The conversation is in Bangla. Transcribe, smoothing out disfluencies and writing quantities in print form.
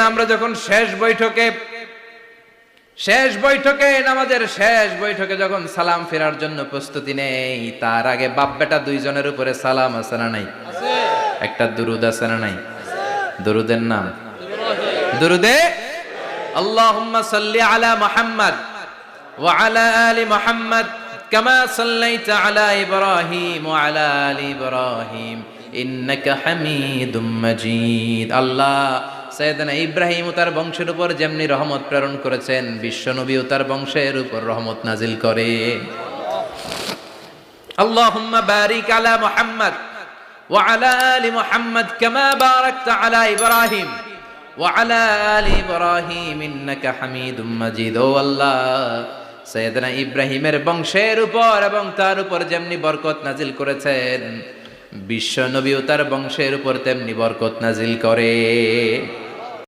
আমরা যখন শেষ বৈঠকে নামাজের শেষ বৈঠকে যখন সালাম ফেরার জন্য প্রস্তুতি নেই, তার আগে বাপ বেটা দুইজনের উপরে সালাম আছে না নাই? একটা দুরুদ আছে না নাই? দুরুদের নাম দুরুদে আল্লাহুম্মা সাল্লি আলা মুহাম্মদ ওয়া আলা আলি মুহাম্মদ কামা সাল্লাইতা আলা ইব্রাহিম ওয়া আলা আলি ইব্রাহিম ইন্নাকা হামিদুম মাজিদ। আল্লাহ সাইয়েদনা ইব্রাহিম ও তার বংশের উপর যেমনি রহমত প্রেরণ করেছেন, বিশ্ব নবী ও তার বংশের উপর রহমত নাজিল করে। আল্লাহুম্মা বারিক আলা মুহাম্মদ ওয়া আলা আলি মুহাম্মদ কামা বারাকতা আলা ইব্রাহিম ওয়া আলা আলি ইব্রাহিম ইন্নাকা হামিদুম মাজিদ। ও আল্লাহ, সাইয়েদনা ইব্রাহিমের বংশের উপর এবং তার উপর যেমনি বরকত নাজিল করেছেন, বিশ্ব নবী ও তার বংশের উপর তেমনি বরকত নাজিল করে।